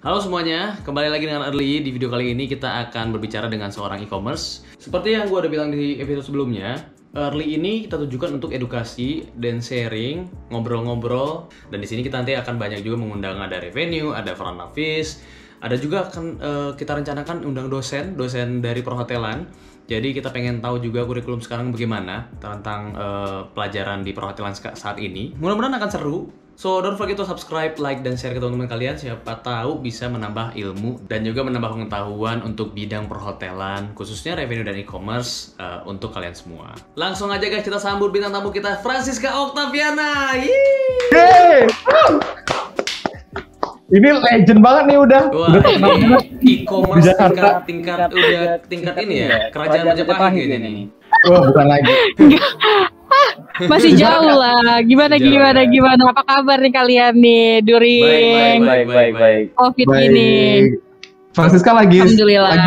Halo semuanya, kembali lagi dengan Early. Di video kali ini kita akan berbicara dengan seorang e-commerce. Seperti yang gue udah bilang di episode sebelumnya, Early ini kita tujukan untuk edukasi dan sharing, ngobrol-ngobrol. Dan di sini kita nanti akan banyak juga mengundang ada revenue, ada front office, ada juga akan kita rencanakan undang dosen dari perhotelan. Jadi kita pengen tahu juga kurikulum sekarang bagaimana tentang pelajaran di perhotelan saat ini. Mudah-mudahan akan seru. So don't forget to subscribe, like, dan share ke teman-teman kalian. Siapa tahu bisa menambah ilmu dan juga menambah pengetahuan untuk bidang perhotelan, khususnya revenue dan e-commerce untuk kalian semua. Langsung aja guys, kita sambut bintang tamu kita, Francisca Octaviana. Yeay! Ini legend banget nih udah. Wah, udah e-commerce tingkat ini ya, kerajaan Majapahit ini. Wah, bukan lagi. Masih jauh lah. Gimana? Apa kabar nih kalian nih during Baik. COVID ini? Francisca lagi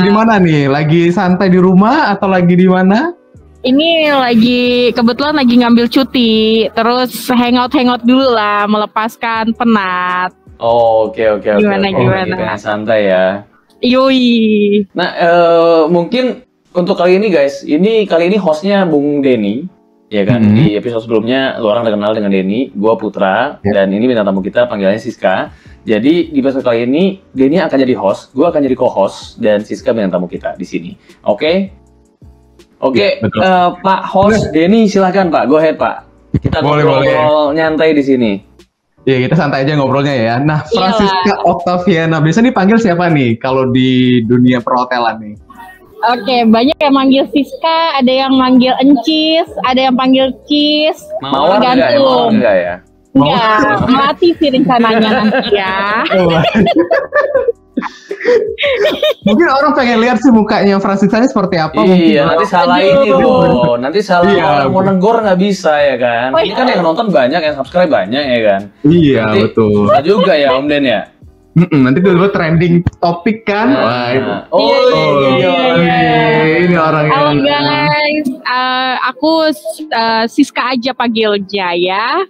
di mana nih? Lagi santai di rumah atau lagi di mana? Ini kebetulan lagi ngambil cuti, terus hangout dulu lah, melepaskan penat. Oh, oke. Gimana? Pengen santai ya. Yoi. Nah, mungkin untuk kali ini guys, kali ini hostnya Bung Denny. Ya kan, di episode sebelumnya lu orang udah kenal dengan Denny, gua Putra, dan ini bintang tamu kita panggilannya Siska. Jadi di episode kali ini Denny akan jadi host, gua akan jadi co-host, dan Siska bintang tamu kita di sini. Oke, Pak host Denny silahkan Pak, go ahead Pak. Kita ngobrol nyantai di sini. Iya, kita santai aja ngobrolnya ya. Nah, Francisca Octaviana biasa dipanggil siapa nih kalau di dunia perhotelan nih? Oke, banyak yang manggil Siska, ada yang manggil Encis, ada yang panggil Cis. Mawar enggak ya? Enggak, mati sih rencananya nanti ya. Mungkin orang pengen lihat sih mukanya Francisca seperti apa. Iya, nanti salah ini bro. Nanti salah orang mau nenggor nggak bisa ya kan. Ini kan yang nonton banyak, yang subscribe banyak ya kan. Iya, nanti, betul. Bisa juga ya Om Den ya. Nanti dulu trending topik kan. Iya. Ini orangnya. Halo guys, aku Siska aja panggil Jaya.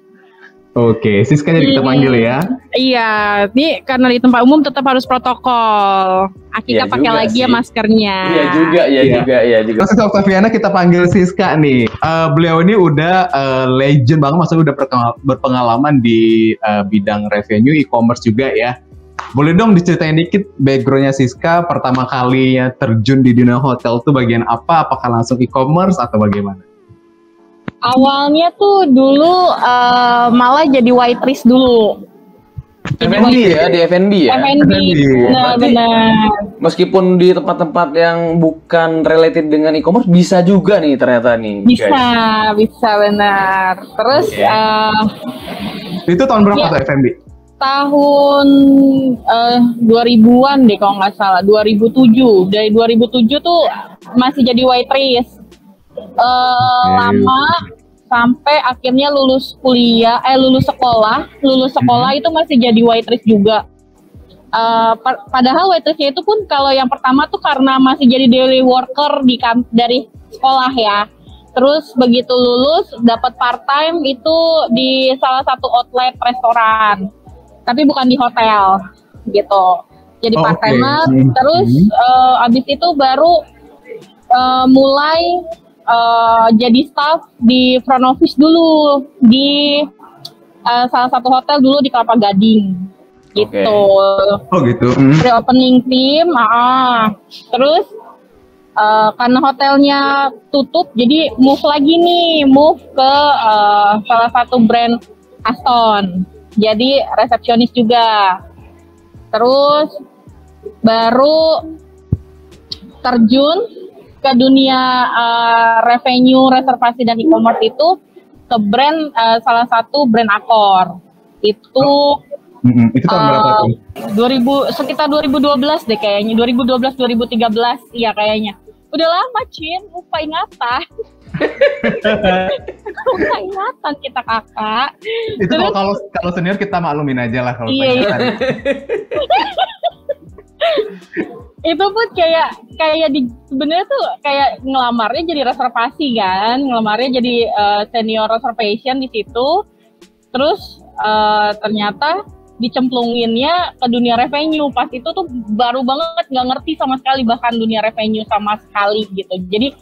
Oke, Siska jadi kita panggil ya. Iya, ini karena di tempat umum tetap harus protokol. Kita pakai lagi ya maskernya. Iya juga. Francisca Octaviana kita panggil Siska nih. Beliau ini udah legend banget, maksudnya udah berpengalaman di bidang revenue, e-commerce juga ya. Boleh dong diceritain dikit backgroundnya Siska, pertama kalinya terjun di dunia hotel tuh bagian apa? Apakah langsung e-commerce atau bagaimana? Awalnya tuh dulu malah jadi waitress dulu. F&B ya, di F&B ya? F&B, benar. Meskipun di tempat-tempat yang bukan related dengan e-commerce, bisa juga nih ternyata nih. Bisa benar. Terus itu tahun berapa tuh F&B? Tahun 2000-an deh kalau nggak salah, 2007. Dari 2007 tuh masih jadi waitress. Lama sampai akhirnya lulus sekolah itu masih jadi waitress juga. Padahal waitressnya itu pun kalau yang pertama tuh karena masih jadi daily worker dari sekolah ya. Terus begitu lulus dapat part time itu di salah satu outlet restoran. Tapi bukan di hotel gitu. Jadi part timer. Terus abis itu baru mulai jadi staff di front office dulu di salah satu hotel dulu di Kelapa Gading gitu. Oh gitu. Pre-opening team. Terus karena hotelnya tutup, jadi move ke salah satu brand Aston. Jadi resepsionis juga. Terus baru terjun ke dunia revenue, reservasi dan e-commerce itu ke brand salah satu brand Accor. Itu tahun berapa tuh? Sekitar 2012 deh kayaknya. 2012 iya kayaknya. Udah lama, Cin. Lupa ingatan. Lupa ingatan kita kakak. Itu kalau senior kita maklumin aja lah kalau iya. Itu pun kayak sebenarnya tuh kayak ngelamarnya jadi reservasi kan, ngelamarnya jadi senior reservation di situ. Terus ternyata dicemplunginnya ke dunia revenue. Pas itu tuh baru banget, nggak ngerti sama sekali bahkan dunia revenue sama sekali gitu. Jadi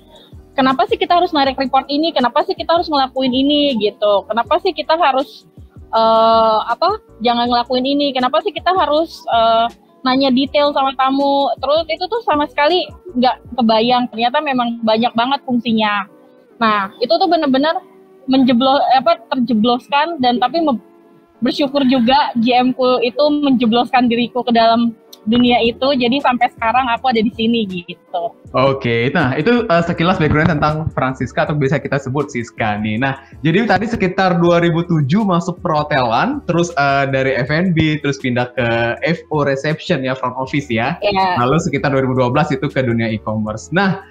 kenapa sih kita harus narik report ini? Kenapa sih kita harus ngelakuin ini gitu? Kenapa sih kita harus jangan ngelakuin ini? Kenapa sih kita harus nanya detail sama tamu? Terus itu tuh sama sekali nggak kebayang. Ternyata memang banyak banget fungsinya. Nah, itu tuh benar-benar terjebloskan, dan tapi bersyukur juga GM-ku itu menjebloskan diriku ke dalam dunia itu, jadi sampai sekarang aku ada di sini gitu. Oke, nah itu sekilas background tentang Francisca, atau bisa kita sebut Siska nih. Nah, jadi tadi sekitar 2007 masuk perhotelan, terus dari F&B, terus pindah ke FO reception ya, front office ya. Yeah. Lalu sekitar 2012 itu ke dunia e-commerce. Nah,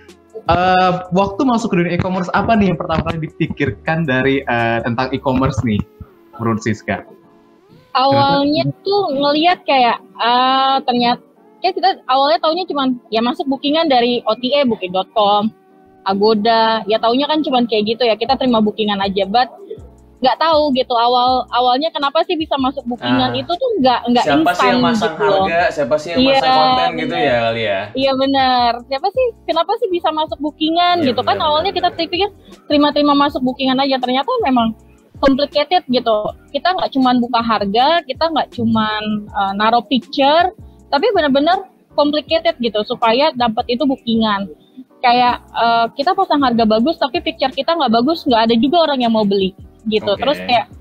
waktu masuk ke dunia e-commerce, apa nih yang pertama kali dipikirkan dari tentang e-commerce nih, menurut Siska? Awalnya tuh ngelihat kayak ternyata kayak kita awalnya taunya cuman ya masuk bookingan dari OTA, booking.com, Agoda, ya taunya kan cuman kayak gitu ya, kita terima bookingan aja, but nggak tahu gitu awalnya kenapa sih bisa masuk bookingan itu tuh nggak instan gitu. Siapa sih yang masang harga, siapa sih yang masang konten gitu ya kali ya? Iya benar. Kenapa sih bisa masuk bookingan gitu kan? Awalnya kita pikir terima masuk bookingan aja, ternyata memang complicated gitu. Kita nggak cuman buka harga, kita nggak cuman naruh picture, tapi benar-benar complicated gitu supaya dapat itu bookingan. Kayak kita pasang harga bagus, tapi picture kita nggak bagus, nggak ada juga orang yang mau beli gitu. Terus kayak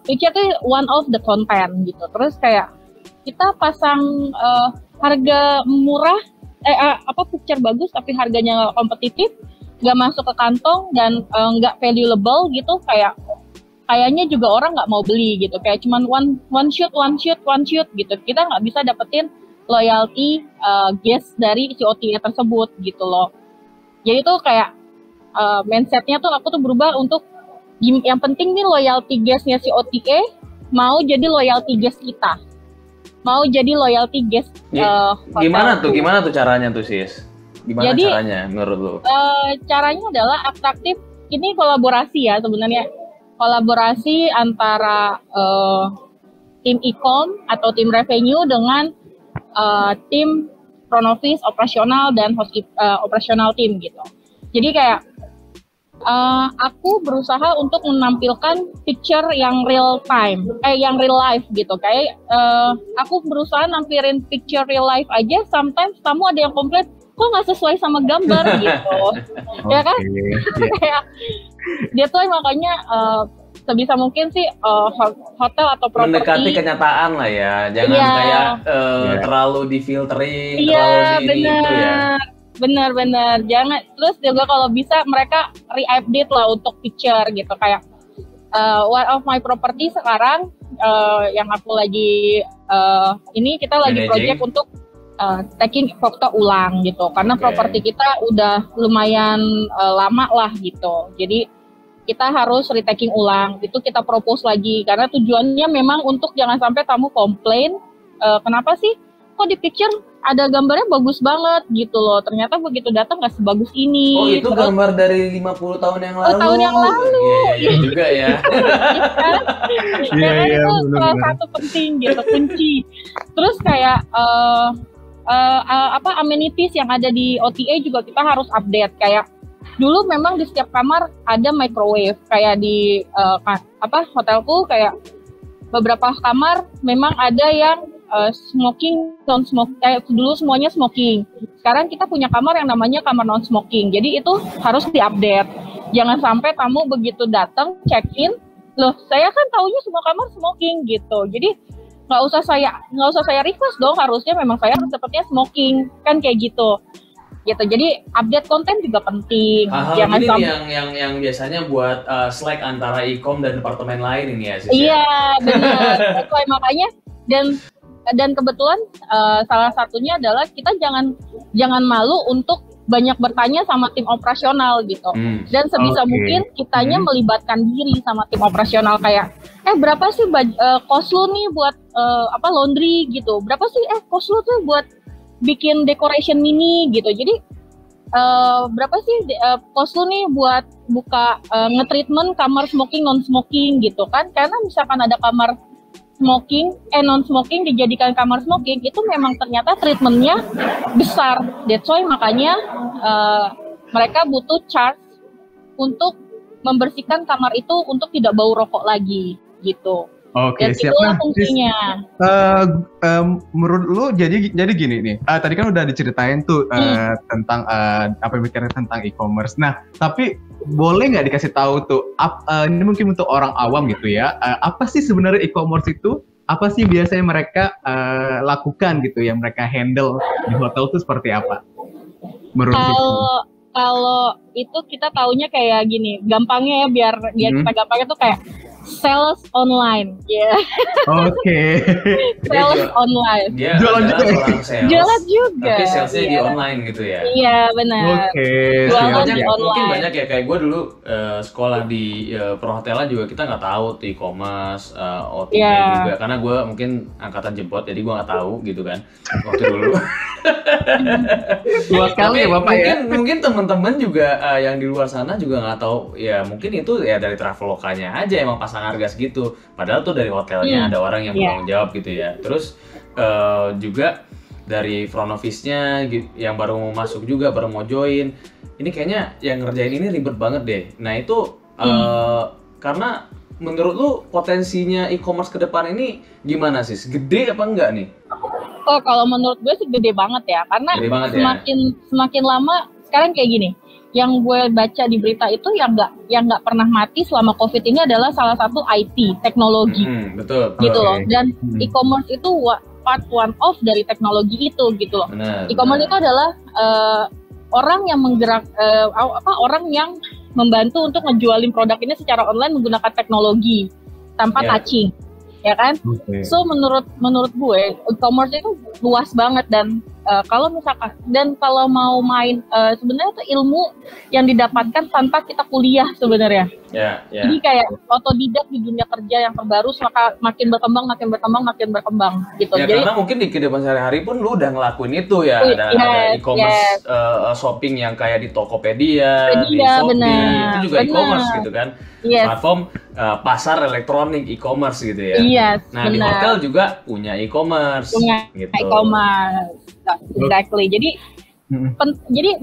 picture itu one of the content gitu. Terus kayak kita pasang harga murah, picture bagus tapi harganya nggak kompetitif, nggak masuk ke kantong dan nggak valuable gitu, kayaknya juga orang nggak mau beli gitu, kayak cuman one shoot gitu, kita nggak bisa dapetin loyalty guest dari si OTA tersebut gitu loh. Jadi tuh kayak mindsetnya tuh aku tuh berubah untuk yang penting nih loyalty guestnya si OTA mau jadi loyalty guest kita, mau jadi loyalty guest gimana tuh caranya tuh sis? Gimana jadi, caranya menurut lo? Caranya adalah atraktif. Ini kolaborasi ya sebenarnya. Kolaborasi antara tim e-com atau tim revenue dengan tim front office, operasional, dan operasional tim gitu. Jadi kayak aku berusaha untuk menampilkan picture yang real time, yang real life gitu. Kayak aku berusaha nampilin picture real life aja. Sometimes tamu ada yang komplain, kok nggak sesuai sama gambar gitu, ya kan? Kayak dia tuh makanya sebisa mungkin sih hotel atau properti mendekati kenyataan lah ya, jangan kayak terlalu difiltering, terlalu di itu ya. Benar, jangan. Terus juga kalau bisa mereka re-update lah untuk picture gitu, kayak one of my property sekarang yang aku lagi kita lagi project untuk taking foto ulang gitu, karena properti kita udah lumayan lama lah gitu, jadi kita harus retaking ulang. Itu kita propose lagi karena tujuannya memang untuk jangan sampai tamu komplain, kenapa sih kok di picture ada gambarnya bagus banget gitu loh, ternyata begitu datang nggak sebagus ini. Oh itu gambar dari 50 tahun yang lalu. Tahun yang lalu. Iya juga ya. Karena itu salah satu penting gitu, kunci. Terus kayak amenities yang ada di OTA juga kita harus update. Kayak dulu memang di setiap kamar ada microwave, kayak di hotelku kayak beberapa kamar memang ada yang smoking, non smoking. Dulu semuanya smoking. Sekarang kita punya kamar yang namanya kamar non smoking. Jadi itu harus diupdate. Jangan sampai tamu begitu datang check in, loh saya kan taunya semua kamar smoking gitu. Jadi nggak usah saya request dong, harusnya memang saya harus dapetnya smoking kan, kayak gitu. Jadi update konten juga penting. Jangan sampai yang biasanya buat Slack antara e-com dan departemen lain ini ya. Iya benar. Makanya dan kebetulan salah satunya adalah kita jangan malu untuk banyak bertanya sama tim operasional gitu. Dan sebisa mungkin kitanya melibatkan diri sama tim operasional, kayak berapa sih cost lu nih buat laundry gitu, berapa sih cost lu tuh buat bikin decoration mini gitu. Jadi berapa sih cost lu nih buat buka nge-treatment kamar smoking non smoking gitu kan, karena misalkan ada kamar non smoking dijadikan kamar smoking itu memang ternyata treatmentnya besar. That's why makanya mereka butuh charge untuk membersihkan kamar itu untuk tidak bau rokok lagi gitu. Oke, Dan siap. itulah Nah, fungsinya. menurut lu jadi gini nih. Tadi kan udah diceritain tuh tentang apa mikirnya tentang e-commerce. Nah, tapi boleh nggak dikasih tahu tuh ini mungkin untuk orang awam gitu ya. Apa sih sebenarnya e-commerce itu? Apa sih biasanya mereka lakukan gitu yang mereka handle di hotel tuh seperti apa? Menurut Kalau itu kita taunya kayak gini, gampangnya ya biar kita gampangnya tuh kayak sales online, ya. Oke. Sales online. Dia Jualan juga ya? seorang sales, Jualan juga. tapi salesnya di Iya. online gitu ya. Iya benar. Oke. Jualan siap. di online. Mungkin banyak ya, kayak gue dulu sekolah di perhotelan juga kita nggak tahu tuh e-commerce, OTT Iya. juga, karena gue mungkin angkatan jebot jadi gue nggak tahu gitu kan waktu dulu. Tua sekali ya Bapak ya. Mungkin teman-teman juga yang di luar sana juga nggak tahu ya, mungkin itu ya dari travelokanya aja emang pasang harga segitu, padahal tuh dari hotelnya ada orang yang bertanggung jawab gitu ya. Terus juga dari front office-nya yang baru mau masuk juga, baru mau join, ini kayaknya yang ngerjain ini ribet banget deh. Nah itu karena menurut lu potensinya e-commerce ke depan ini gimana sih? Gede apa enggak nih? Oh kalau menurut gue sih gede banget ya, karena Gede banget ya? semakin lama sekarang kayak gini. Yang gue baca di berita itu yang nggak pernah mati selama COVID ini adalah salah satu IT, teknologi, Betul. gitu loh. Oke. Dan e-commerce itu part one of dari teknologi itu, gitu loh. Benar. E-commerce itu adalah orang yang orang yang membantu untuk ngejualin produk ini secara online menggunakan teknologi tanpa touching, ya kan? Oke. So menurut gue e-commerce itu luas banget dan kalau misalkan kalau mau main sebenarnya itu ilmu yang didapatkan tanpa kita kuliah sebenarnya. Ya. Jadi kayak otodidak di dunia kerja yang terbaru makin berkembang gitu. Ya Jadi karena mungkin di kehidupan sehari-hari pun lu udah ngelakuin itu ya. Ada e-commerce shopping yang kayak di Tokopedia, di Shopee, benar, itu juga e-commerce gitu kan. Yes. Platform pasar elektronik e-commerce gitu ya. Yes, Nah di benar. hotel juga punya e-commerce. Punya gitu. e-commerce, exactly. Jadi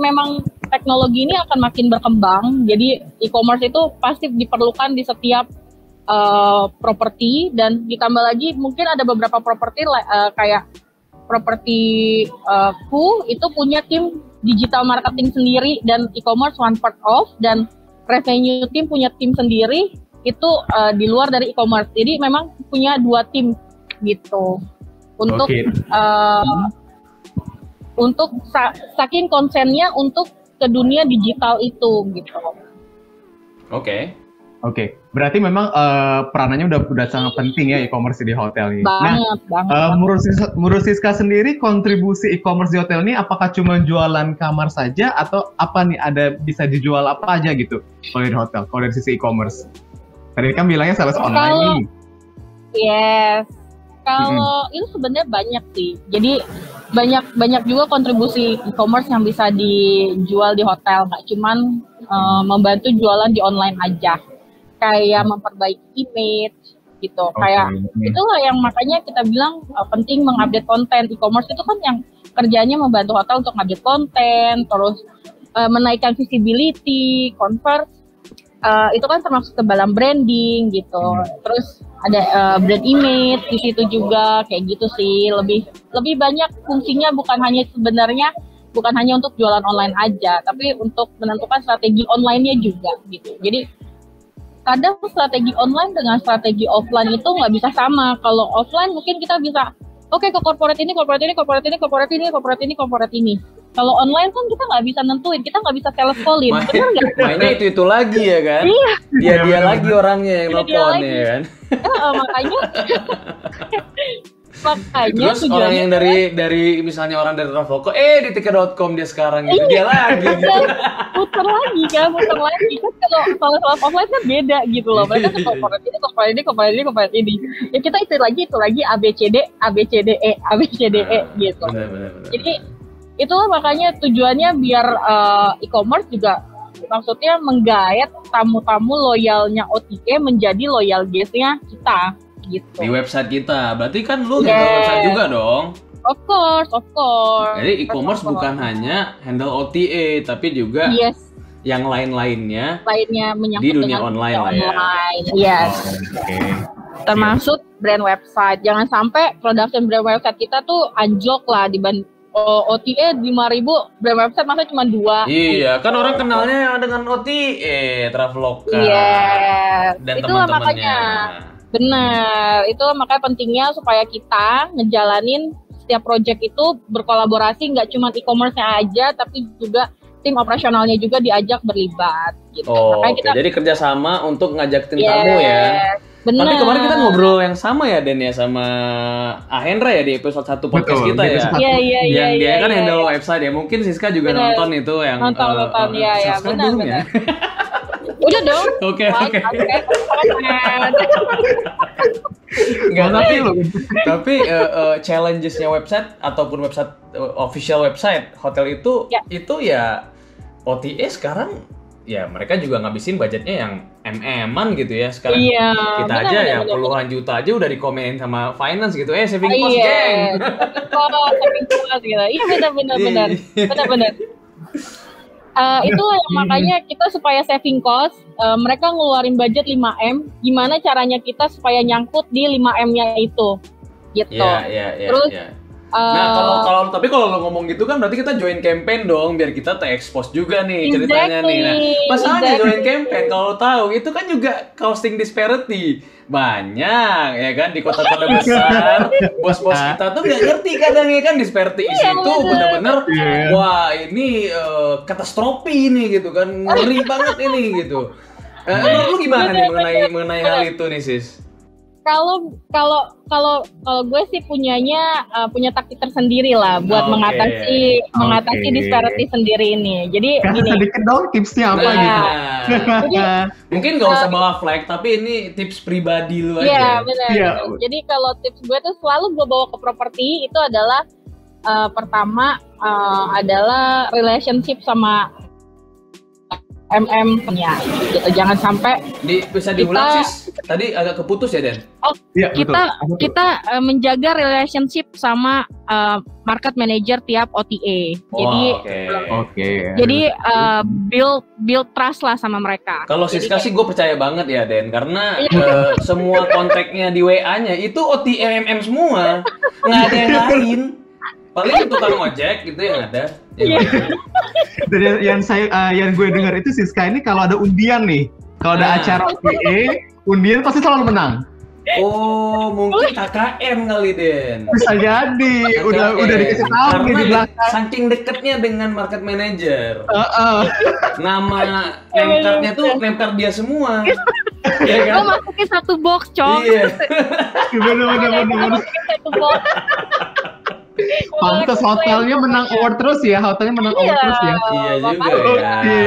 memang teknologi ini akan makin berkembang. Jadi e-commerce itu pasti diperlukan di setiap properti, dan ditambah lagi mungkin ada beberapa properti kayak properti ku itu punya tim digital marketing sendiri dan e-commerce one part of, dan revenue team punya tim sendiri itu di luar dari e-commerce. Jadi memang punya 2 tim gitu untuk untuk saking konsennya untuk ke dunia digital itu gitu. Oke. Berarti memang peranannya udah sangat penting ya e-commerce di hotel ini. Banget. Menurut Siska sendiri kontribusi e-commerce di hotel ini apakah cuma jualan kamar saja atau apa nih, ada bisa dijual apa aja gitu kalau di hotel, kalau dari sisi e-commerce? Tadi kan bilangnya sales online nih. Yes. Kalau itu sebenarnya banyak sih. Jadi banyak juga kontribusi e-commerce yang bisa dijual di hotel, nggak cuman membantu jualan di online aja. Kayak memperbaiki image gitu. Kayak itulah yang makanya kita bilang penting mengupdate konten. E-commerce itu kan yang kerjanya membantu hotel untuk update konten, terus menaikkan visibility, convert. Itu kan termasuk ke dalam branding gitu. Terus ada brand image di situ juga, kayak gitu sih. Lebih banyak fungsinya, bukan hanya untuk jualan online aja, tapi untuk menentukan strategi online-nya juga gitu. Jadi kadang strategi online dengan strategi offline itu nggak bisa sama. Kalau offline mungkin kita bisa ke corporate ini. Kalau online kan kita nggak bisa nentuin, kita nggak bisa sales call-in, benar nggak? Mainnya itu lagi ya kan? Iya. Dia lagi orangnya yang Dia nelfon lagi. ya kan? Makanya Terus orang yang dari misalnya orang dari Travelco, di tiket.com dia sekarang gitu, dia lagi gitu. muter lagi kan kalau offline kan beda gitu loh. Mereka tuh corporate ini. Ya kita itu lagi ABCDE gitu. Benar. Jadi itulah makanya tujuannya biar e-commerce juga maksudnya menggayat tamu-tamu loyalnya OTK menjadi loyal guest-nya kita gitu. Di website kita. Berarti kan lu Yes. handle website juga dong. Of course. Jadi e-commerce bukan hanya handle OTA tapi juga Yes, yang lain-lainnya lainnya menyangkut di dunia dengan online lah ya. online. Yes. Oke. Termasuk brand website. Jangan sampai production brand website kita tuh anjlok lah dibanding OTA 5.000, brand website masa cuma 2. Iya, kan orang kenalnya dengan OTA, Traveloka. Iya. Dan Itulah teman-temannya. makanya. Benar. Itulah makanya pentingnya supaya kita ngejalanin setiap project itu berkolaborasi, nggak cuma e-commerce-nya aja, tapi juga tim operasionalnya juga diajak berlibat. Gitu. Oh, Makanya oke. kita, Jadi kerjasama untuk ngajak tim Yes. tamu ya. Benar. Tapi kemarin kita ngobrol yang sama ya, Den ya, sama Ahendra ya di episode 1 podcast Betul, kita di ya. episode Iya, iya, iya. Yang dia iya, kan iya. handle website ya. Mungkin Siska juga Benar. nonton itu yang Nonton, iya, iya. subscribe Benar, belum ya? Udah dong. Oke, Like, oke. subscribe, comment. Enggak, Tapi lu tapi challenges-nya website ataupun website official website hotel itu Ya. OTA sekarang ya mereka juga ngabisin budgetnya yang MM-an gitu ya sekarang. Iya. Kita benar, aja benar, yang benar, puluhan juta aja udah dikomenin sama finance gitu. Saving benar. cost, Iya. geng. Saving cost gitu. Iya benar. Benar. Itulah yang makanya kita supaya saving cost, mereka ngeluarin budget 5M, gimana caranya kita supaya nyangkut di 5M-nya itu, gitu. Iya. Terus, Iya. Nah, tapi kalau lo ngomong gitu kan berarti kita join campaign dong biar kita te-expose juga nih ceritanya nih. Nah, masalahnya exactly. join campaign kalau lo tahu itu kan juga costing disparity. Banyak ya kan di kota-kota besar, bos-bos kita tuh nggak ngerti kadang ya kan disparity isi itu bener-bener wah ini katastrofi ini gitu kan, ngeri banget ini gitu. Lu gimana nih mengenai hal itu nih sis? Kalau gue sih punya taktik tersendiri lah buat Oke. mengatasi Oke. disparity sendiri ini. Jadi kasih gini. sedikit dong tipsnya apa gitu. Mungkin nggak usah bawa flag, tapi ini tips pribadi lu Iya aja. benar. Iya. Jadi kalau tips gue tuh selalu gue bawa ke properti itu adalah pertama adalah relationship sama MM-nya gitu. Jangan sampai Bisa diulang sis. Tadi agak keputus ya Den. Iya, betul. kita menjaga relationship sama market manager tiap OTA. Jadi Oke. jadi build trust lah sama mereka. Kalau Jadi Siska sih gue percaya banget ya Den, karena semua kontaknya di WA-nya itu OTA MM semua, nggak ada yang lain. Paling tukang ojek gitu yang ada. Dan yang gue dengar itu Siska ini kalau ada undian nih, kalau ada acara OTA, undian pasti selalu menang. Oh, mungkin KKM kali Den. Bisa jadi, udah dikasih tahu nih di Karena belakang. saking deketnya dengan market manager. Heeh. Nama name tuh name card dia semua. Iya kan? Lo masukin satu box, Cok. Iya. Bener. Masukin satu box. Pantes hotelnya menang award terus ya, hotelnya menang award terus ya. Iya juga makanya. ya. Oke.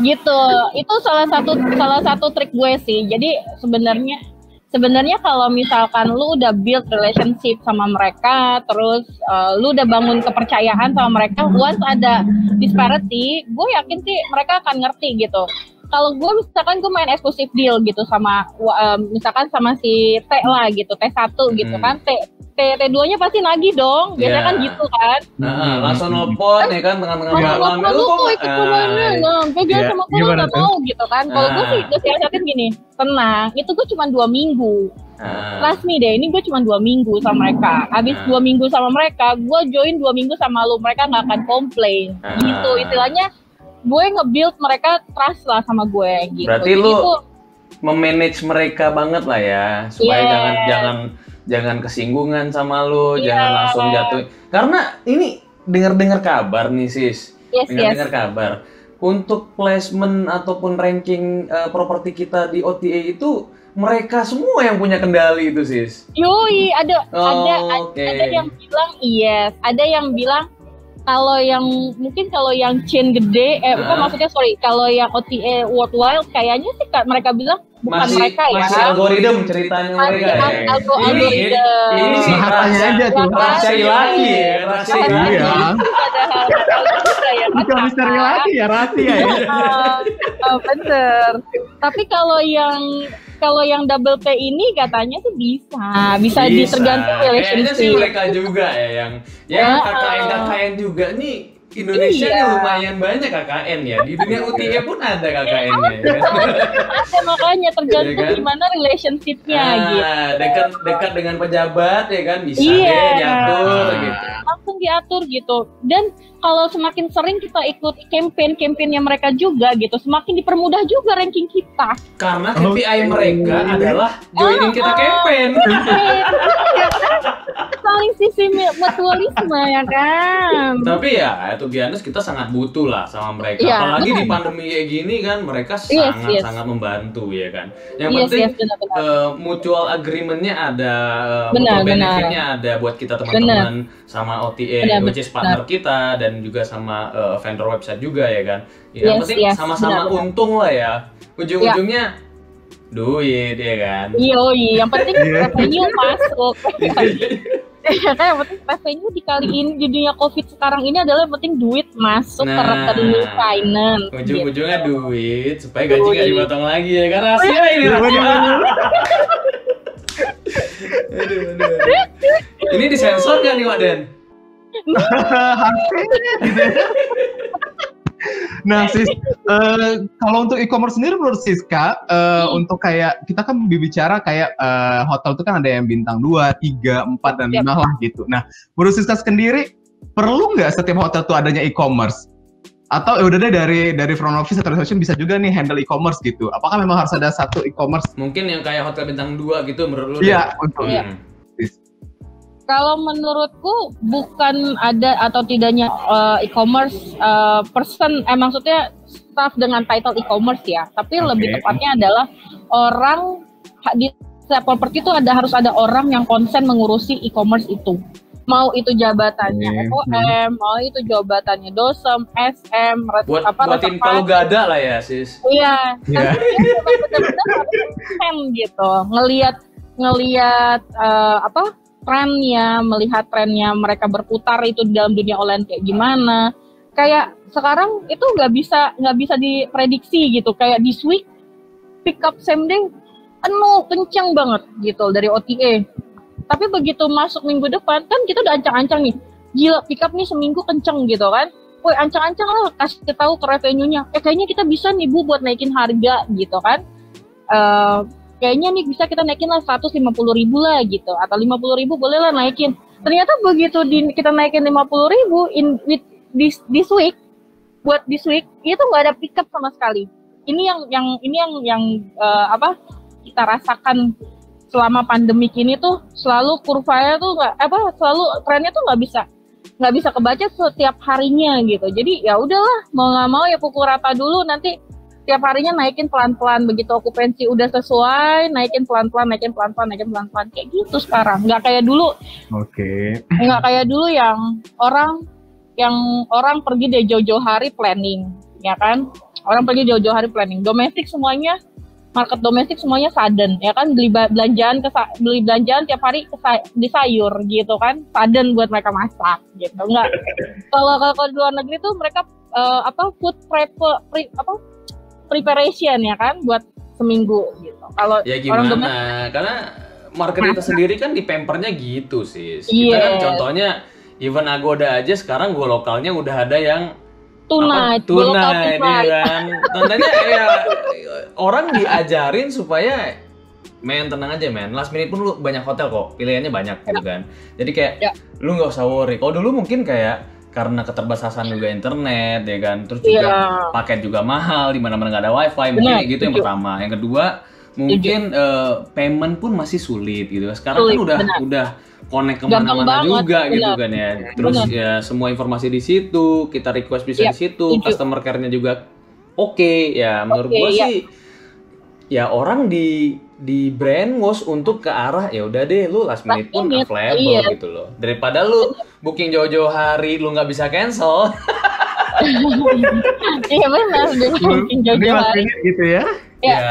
Gitu. Itu salah satu trik gue sih. Jadi sebenarnya kalau misalkan lu udah build relationship sama mereka, terus lu udah bangun kepercayaan sama mereka, once ada disparity, gue yakin sih mereka akan ngerti gitu. Kalau gue misalkan gue main eksklusif deal gitu sama misalkan sama si T lah gitu, T1 gitu kan, T2-nya pasti nagih dong, biasanya kan gitu kan. Nah, langsung nelfon ya kan tengah-tengah malam. Lu kok ikut kemana? Nah, pegang Iya, sama gue gimana nggak tuh? mau gitu kan. Kalau gue sih gue siasatin gini, tenang, itu gue cuma 2 minggu. Trust me deh, ini gue cuma 2 minggu sama mereka. Habis 2 minggu sama mereka, gue join 2 minggu sama lu, mereka nggak akan komplain. Gitu, istilahnya gue nge-build mereka trust lah sama gue gitu. Berarti Jadi lu tuh, memanage mereka banget lah ya, supaya jangan kesinggungan sama lu, jangan langsung jatuh. Karena ini dengar kabar nih sis, dengar kabar untuk placement ataupun ranking properti kita di OTA itu mereka semua yang punya kendali itu sis. yoi, ada Oke. yang bilang yes, ada yang bilang kalau yang chain gede, bukan maksudnya kalau yang OTA worldwide kayaknya sih mereka bilang bukan mereka ya. Masih algoritma ceritanya mereka ya. Ini sih Bahasanya aja tuh. rahasia ilahi ya, rahasia ilahi. Iya. Ada hal juga ya. Bukan misteri lagi ya, rahasia ya. Bener. Tapi kalau kalau yang double pay ini katanya sih bisa tergantung Kayaknya sih relationship. mereka juga ya yang KKN juga nih. Indonesia nih lumayan banyak KKN ya. Di dunia UTE pun ada KKN-nya ya kan. Ada makanya tergantung Iya kan? gimana relationship-nya gitu. Dekat dengan pejabat ya kan bisa Iya. deh diatur gitu. Langsung diatur gitu. Dan kalau semakin sering kita ikut campaign-campaignnya mereka juga gitu, semakin dipermudah juga ranking kita. Karena KPI mereka adalah joinin kita campaign. Saling sisi mutualisme ya kan. Tapi ya, to be honest, kita sangat butuh lah sama mereka. Iya, Apalagi di benar. pandemi kayak gini kan, mereka Yes. sangat membantu ya kan. Yang Yes, penting benar-benar. mutual agreement-nya ada, Benar, mutual benefit-nya ada buat kita teman-teman sama OTA, Benar, which is partner kita dan juga sama vendor website juga ya kan. Yang penting sama-sama benar. untung lah ya. Ujung-ujungnya duit ya kan. Iya, yang penting revenue masuk. Ya kan yang penting revenue dikaliin di dunia COVID sekarang ini adalah yang penting duit masuk ke rekening finance. Ujung-ujungnya gitu. duit supaya gaji nggak dipotong lagi ya kan, rahasia ini rahasia. Aduh. Ini disensor nggak nih Wak Den? Harusnya gitu ya. Nah, Sis, kalau untuk e-commerce sendiri menurut Siska, untuk kayak kita kan berbicara kayak hotel itu kan ada yang bintang 2, 3, 4 dan 5 lah gitu. Nah, menurut Siska sendiri perlu nggak setiap hotel itu adanya e-commerce? Atau udah deh dari front office atau reception bisa juga nih handle e-commerce gitu? Apakah memang harus ada satu e-commerce? Mungkin yang kayak hotel bintang 2 gitu menurut lu? Iya, untuk Kalau menurutku bukan ada atau tidaknya e-commerce person, maksudnya staff dengan title e-commerce ya, tapi lebih tepatnya adalah orang di setiap properti itu harus ada orang yang konsen mengurusi e-commerce itu. Mau itu jabatannya FOM, mau itu jabatannya DOSM, SM, buatin palu gada lah ya, Sis. Iya, tapi dia benar-benar harus konsen gitu, ngelihat trennya, melihat trennya mereka berputar itu di dalam dunia online kayak gimana. Kayak sekarang itu nggak bisa diprediksi gitu. Kayak this week pick up same day kencang banget gitu dari OTA. Tapi begitu masuk minggu depan kan kita udah ancang-ancang nih. Gila pick up nih seminggu kenceng gitu kan. Woi ancang-ancang lah kasih tahu ke revenue-nya. Kayaknya kita bisa nih Bu buat naikin harga gitu kan. Kayaknya nih bisa kita naikin lah 150.000 lah gitu, atau 50.000 boleh lah naikin. Ternyata begitu kita naikin 50.000 this week, buat this week itu nggak ada pickup sama sekali. Ini yang kita rasakan selama pandemik ini tuh selalu kurvanya tuh selalu trennya tuh nggak bisa kebaca setiap harinya gitu. Jadi ya udahlah mau nggak mau ya pukul rata dulu, nanti tiap harinya naikin pelan-pelan, begitu okupansi udah sesuai naikin pelan-pelan kayak gitu sekarang. Nggak kayak dulu. Nggak kayak dulu yang orang pergi dari jauh-jauh hari planning, ya kan? Orang pergi jauh-jauh hari planning. Domestik semuanya, market domestik semuanya sudden, ya kan? Beli belanjaan tiap hari di sayur gitu kan? Sudden buat mereka masak gitu. Nggak. Kalau di luar negeri tuh mereka food preparation ya kan buat seminggu gitu. Kalau ya gimana? Orang domestik, karena market kita sendiri kan di pampernya gitu sih. Kita kan contohnya even Agoda aja sekarang Go lokalnya udah ada yang tonight ya kan. Tandanya ya orang diajarin supaya tenang aja last minute pun lu banyak hotel kok, pilihannya banyak gitu kan. Jadi kayak lu nggak usah worry. Kalau dulu mungkin kayak karena keterbatasan juga internet ya kan, terus juga paket juga mahal, di mana-mana nggak ada wifi, mungkin kayak gitu yang pertama. Yang kedua mungkin payment pun masih sulit gitu. Sekarang kan udah connect kemana-mana juga gitu kan ya. Terus ya semua informasi di situ, kita request bisa di situ, customer care-nya juga ya menurut gua sih ya orang di brainwash untuk ke arah ya udah deh lu last minute pun available gitu loh, daripada lu booking jauh-jauh hari lu nggak bisa cancel. Iya benar, booking jauh-jauh hari gitu ya.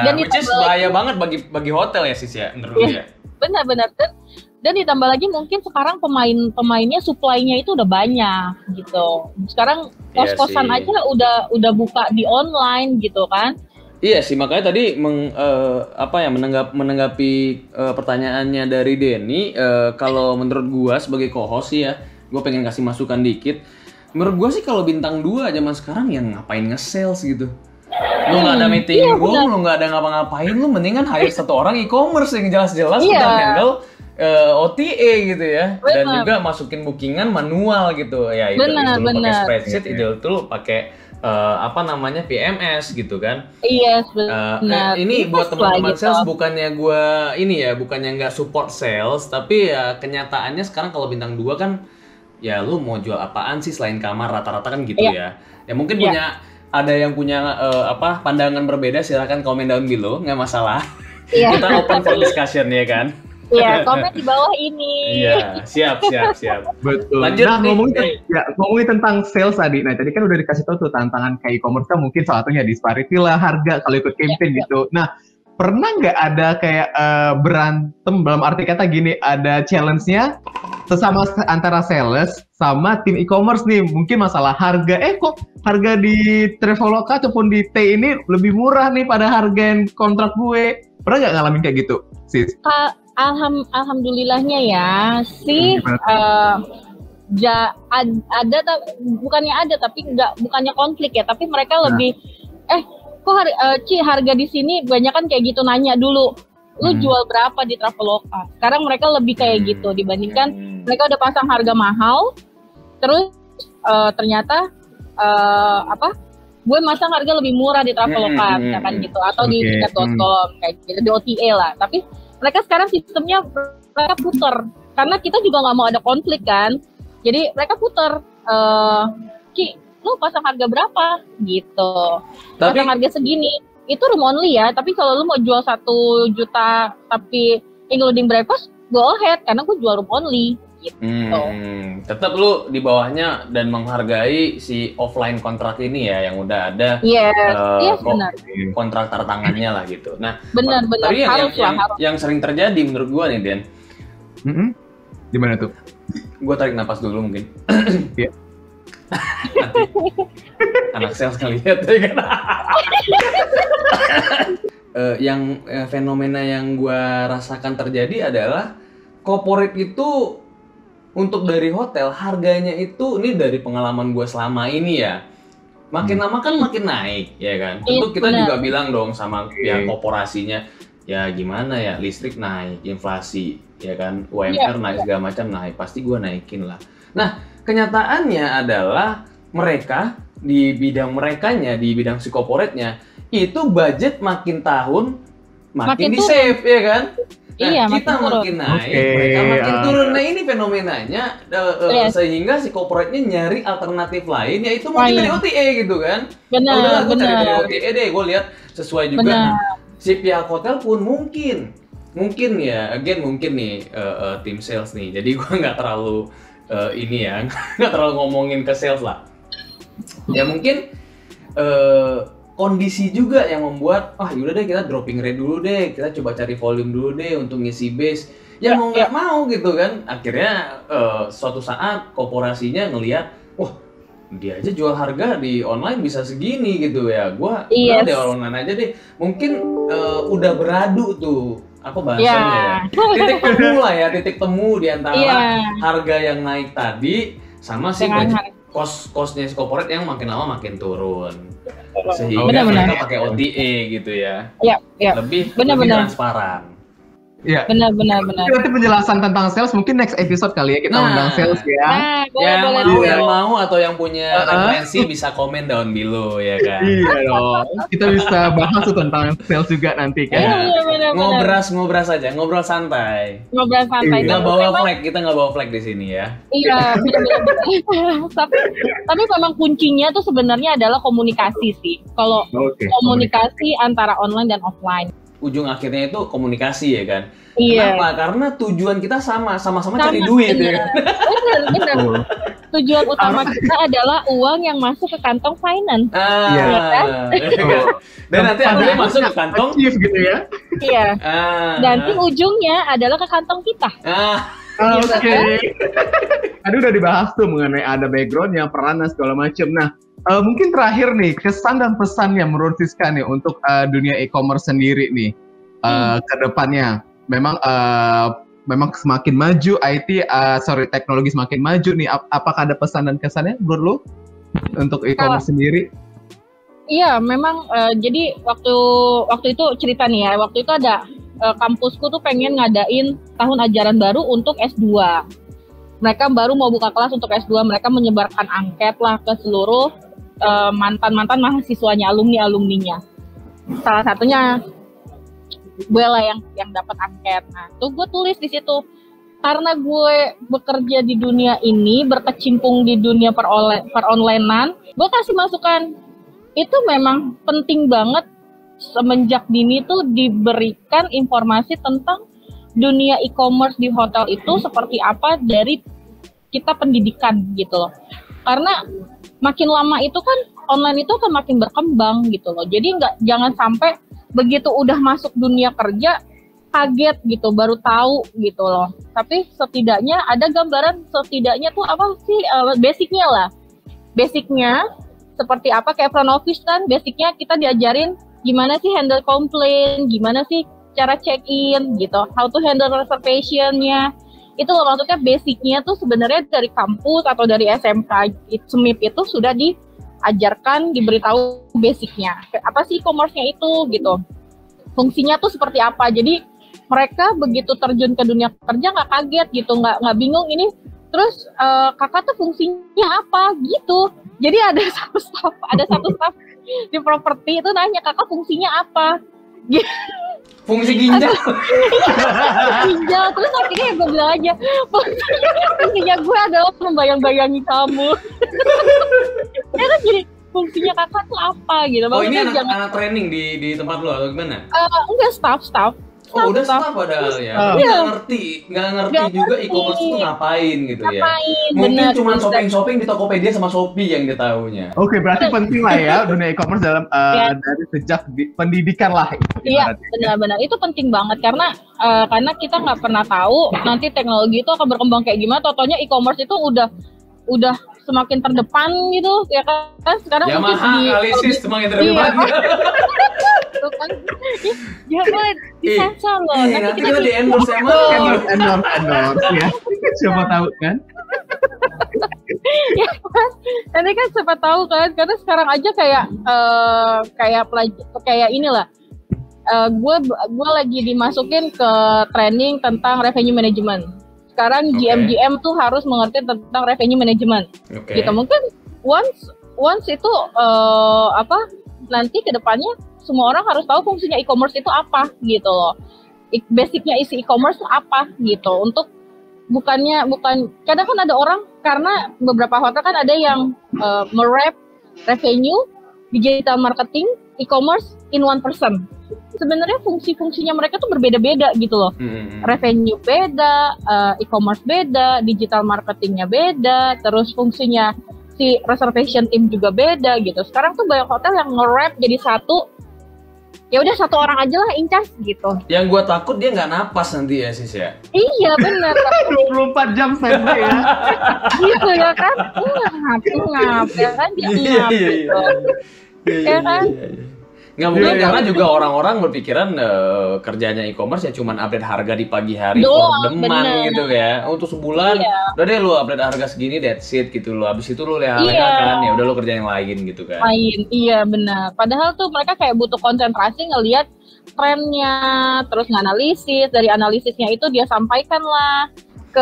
Dan which is bahaya banget bagi hotel ya Sis ya menurut gue ya. Benar dan ditambah lagi mungkin sekarang pemainnya supply-nya itu udah banyak gitu. Sekarang kos-kosan aja udah buka di online gitu kan. Iya sih, makanya tadi menanggapi pertanyaannya dari Denny, kalau menurut gua sebagai co-host sih ya, gua pengen kasih masukan dikit. Menurut gua sih kalau bintang 2 zaman sekarang yang ngapain nge-sales gitu. Lu nggak ada meeting room, lu nggak ada ngapa-ngapain, lu mendingan hire satu orang e-commerce yang jelas-jelas udah handle OTA gitu ya. Dan juga masukin bookingan manual gitu. Ya itu lu pakai spreadsheet, itu lu pakai PMS gitu kan. Iya, benar. Ini buat teman-teman sales bukannya bukannya nggak support sales, tapi ya kenyataannya sekarang kalau bintang 2 kan ya lu mau jual apaan sih selain kamar, rata-rata kan gitu ya. Ya mungkin ada yang punya pandangan berbeda, silakan komen down below, nggak masalah. Kita open for discussion ya kan. Iya, komen di bawah ini. Iya, siap. Betul. Lanjut nah, nih. ngomongin tentang sales tadi. Nah, tadi kan udah dikasih tahu tuh tantangan kayak e-commerce kan mungkin salah satunya disparity lah harga kalau ikut campaign gitu. Nah, pernah nggak ada kayak berantem dalam arti kata gini, ada challenge-nya sesama antara sales sama tim e-commerce nih, mungkin masalah harga. Kok harga di Traveloka ataupun di T ini lebih murah nih pada harga yang kontrak gue. Pernah nggak ngalamin kayak gitu, Sis? Alhamdulillahnya ya sih bukannya ada tapi bukannya konflik ya, tapi mereka lebih kok harga di sini banyak kan kayak gitu, nanya dulu lu jual berapa di Traveloka. Sekarang mereka lebih kayak gitu dibandingkan mereka udah pasang harga mahal terus ternyata gue masang harga lebih murah di Traveloka misalkan gitu, atau di tiket.com kayak gitu, di OTA lah. Tapi mereka sekarang sistemnya mereka puter, karena kita juga nggak mau ada konflik kan, jadi mereka puter, lu pasang harga berapa gitu, pasang harga segini, itu room only ya, tapi kalau lu mau jual 1 juta tapi including breakfast, go ahead, karena gue jual room only gitu. Tetap lu di bawahnya dan menghargai si offline kontrak ini ya, yang udah ada benar. kontrak tanda tangannya lah gitu. Nah, benar. Tapi yang sering terjadi menurut gua nih, Den. Gimana tuh? Gua tarik napas dulu mungkin. Iya. Anak sales kali ya kan. Fenomena yang gua rasakan terjadi adalah corporate itu untuk dari hotel harganya itu, ini dari pengalaman gue selama ini ya, makin lama kan makin naik ya kan. Tentu kita juga bilang dong sama pihak korporasinya, ya gimana ya, listrik naik, inflasi ya kan, UMR naik, segala macam naik, pasti gue naikin lah. Nah, kenyataannya adalah mereka di bidang di bidang si corporate-nya itu budget makin tahun makin di save ya kan. Nah, kita makin naik, mereka makin turun. Nah, ini fenomenanya sehingga si corporate-nya nyari alternatif lain, yaitu mungkin dari OTA gitu kan. Udah, gue cari dari OTA deh, gue lihat sesuai juga. Si pihak hotel pun mungkin nih tim sales nih. Jadi gue nggak terlalu nggak terlalu ngomongin ke sales lah. Ya mungkin kondisi juga yang membuat yaudah deh kita dropping rate dulu deh, kita coba cari volume dulu deh untuk ngisi base. Ya mau nggak mau gitu kan, akhirnya suatu saat korporasinya ngelihat, wah dia aja jual harga di online bisa segini gitu ya, gua deh online aja deh. Mungkin udah beradu tuh bahasanya ya, titik temu di antara harga yang naik tadi sama si cost-nya si corporate yang makin lama makin turun. Sehingga mereka pakai OTA gitu ya. Lebih transparan. Iya. Benar. Nanti penjelasan tentang sales mungkin next episode kali ya, kita undang sales ya. Yang mau atau yang punya referensi bisa komen down below ya kan. Iya dong. Kita bisa bahas tuh tentang sales juga nanti kan. Ngobras aja, ngobrol santai. Nggak bawa flag, kita nggak bawa flag di sini ya. Iya, benar. Tapi memang kuncinya tuh sebenarnya adalah komunikasi sih. Kalau komunikasi antara online dan offline. Ujung akhirnya itu komunikasi ya kan. Kenapa? Karena tujuan kita sama-sama cari duit ya kan. Benar. Tujuan utama kita adalah uang yang masuk ke kantong finance. Dan nanti akhirnya masuk ke kantong gitu ya. Iya. Nanti ujungnya adalah ke kantong kita. Gitu Oke. kan. Tadi udah dibahas tuh mengenai ada backgroundnya, peran dan segala macam. Nah, mungkin terakhir nih kesan dan pesannya menurut Siska nih untuk dunia e-commerce sendiri nih ke depannya. Memang semakin maju teknologi semakin maju nih. Apakah ada pesan dan kesannya menurut lu untuk e-commerce sendiri? Iya, memang jadi waktu itu cerita nih ya, waktu itu ada kampusku tuh pengen ngadain tahun ajaran baru untuk S2. Mereka baru mau buka kelas untuk S2, mereka menyebarkan angket lah ke seluruh mantan-mantan mahasiswanya, alumni-alumninya. Salah satunya gue lah yang dapat angket. Nah, tuh gue tulis di situ. Karena gue bekerja di dunia ini, berkecimpung di dunia per-onlinean, gue kasih masukan. Itu memang penting banget semenjak dini tuh diberikan informasi tentang dunia e-commerce di hotel itu seperti apa dari kita pendidikan gitu loh. Karena makin lama itu kan online itu akan makin berkembang gitu loh. Jadi jangan sampai begitu udah masuk dunia kerja kaget gitu, baru tahu gitu loh. Tapi setidaknya ada gambaran setidaknya tuh apa sih basicnya lah. Basicnya seperti apa, kayak front office kan basicnya kita diajarin gimana sih handle komplain, gimana sih cara check-in gitu, how to handle reservation-nya. Itu loh maksudnya basicnya tuh sebenarnya dari kampus atau dari SMK SMIP itu sudah diajarkan, diberitahu basicnya. Apa sih e-commerce-nya itu gitu. Fungsinya tuh seperti apa. Jadi mereka begitu terjun ke dunia kerja nggak kaget gitu, nggak bingung ini. Terus kakak tuh fungsinya apa gitu. Jadi ada satu staff di properti itu nanya kakak fungsinya apa. Fungsi ginjal. Ginjal. Terus akhirnya gue bilang aja, fungsinya gue adalah membayang-bayangi kamu. Ya kan jadi fungsinya kakak tuh apa gitu. Oh, ini Maksudnya anak training di tempat lo atau gimana? enggak staff. Oh, udah staff padahal ya. Tapi nggak ngerti juga e-commerce itu ngapain gitu ya. Mungkin bener, cuma shopping di Tokopedia sama Shopee yang dia tahunya. Oke, berarti penting lah ya dunia e-commerce dalam dari sejak pendidikan lah. Iya, benar-benar itu penting banget karena kita nggak pernah tahu nanti teknologi itu akan berkembang kayak gimana. Totonya e-commerce itu udah semakin terdepan gitu ya kan sekarang Yamaha, Alisys semakin terdepan. Tuh kan, ya boleh disensor loh. Nanti kita di endorse sama endorse ya. Siapa tahu kan? Ya kan, nanti kan siapa tahu kan, karena sekarang aja kayak inilah. Gue lagi dimasukin ke training tentang revenue management. Sekarang GM tuh harus mengerti tentang revenue management. Gitu mungkin once itu nanti kedepannya semua orang harus tahu fungsinya e-commerce itu apa gitu loh. Basicnya isi e-commerce itu apa gitu. Untuk bukan kadang kan ada orang karena beberapa hotel kan ada yang merap revenue, digital marketing, e-commerce in one person. Sebenarnya fungsi-fungsinya mereka tuh berbeda-beda gitu loh. Revenue beda, e-commerce beda, digital marketingnya beda, terus fungsinya si reservation team juga beda gitu. Sekarang tuh banyak hotel yang nge-wrap jadi satu. Ya udah satu orang aja lah in charge gitu. Yang gue takut dia nggak napas nanti ya Sis ya. Iya benar. 24 jam standby ya. Gitu ya kan. Ngap ya kan dia ngap gitu. Ya kan. Nggak mungkin karena juga orang-orang berpikiran kerjanya e-commerce ya cuman update harga di pagi hari ordeman gitu ya. Untuk sebulan udah deh lu update harga segini, that's it gitu lo. Habis itu lu lihat kan ya udah lu kerja yang lain gitu kan. Iya benar. Padahal tuh mereka kayak butuh konsentrasi ngelihat trennya, terus nganalisis, dari analisisnya itu dia sampaikan lah ke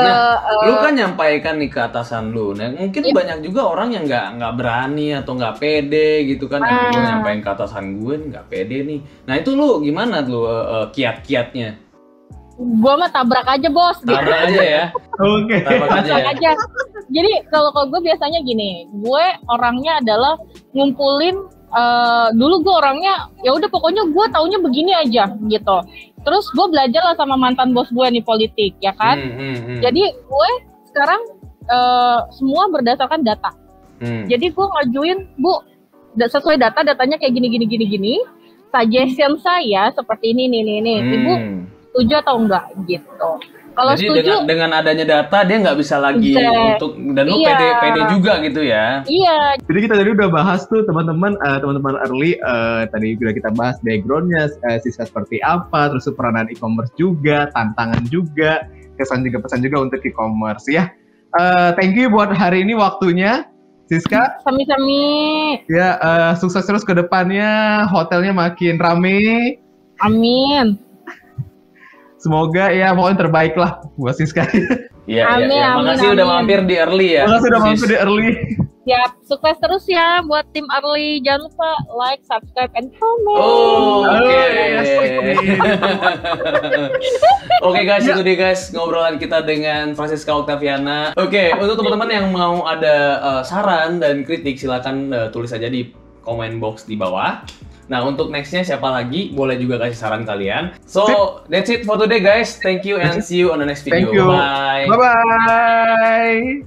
lu kan nyampaikan nih ke atasan lu. Nah, mungkin banyak juga orang yang nggak berani atau nggak pede gitu kan. Lu nyampain ke atasan gue nggak pede nih. Nah, itu lu gimana lu kiat-kiatnya? Gua mah tabrak aja, Bos. Tabrak aja ya. Oke. Tabrak aja. Jadi kalau gue biasanya gini, gue orangnya adalah ngumpulin dulu gue orangnya ya udah pokoknya gue taunya begini aja gitu. Terus gue belajar lah sama mantan bos gue nih politik ya kan. Jadi gue sekarang semua berdasarkan data. Jadi gue ngajuin bu sesuai datanya kayak gini. Suggestion saya seperti ini nih. Ibu setuju atau enggak gitu. Kalau Jadi setuju, dengan adanya data dia nggak bisa lagi Exact. untuk dan lu Iya. pede juga gitu ya. iya, Jadi kita tadi udah bahas tuh teman-teman early tadi udah kita bahas backgroundnya Siska seperti apa, terus peranan e-commerce juga, tantangan juga, kesan juga pesan juga untuk e-commerce ya. Thank you buat hari ini waktunya Siska. sami-sami. Ya sukses terus ke depannya, hotelnya makin rame. Amin. Semoga ya pokoknya terbaik lah buat Siska. Iya, Amin, iya. amin, Makasih udah amin. mampir di early ya. Makasih udah Sis. mampir di early. Siap, sukses terus ya buat tim Early. Jangan lupa like, subscribe, and comment. Oh, oke. yes. Oke guys, itu dia guys ngobrolan kita dengan Francisca Octaviana. Oke, untuk teman-teman yang mau ada saran dan kritik silakan tulis aja di comment box di bawah. Nah, untuk nextnya siapa lagi? Boleh juga kasih saran kalian. So, that's it for today guys. Thank you and see you on the next video. Thank you. Bye. Bye-bye.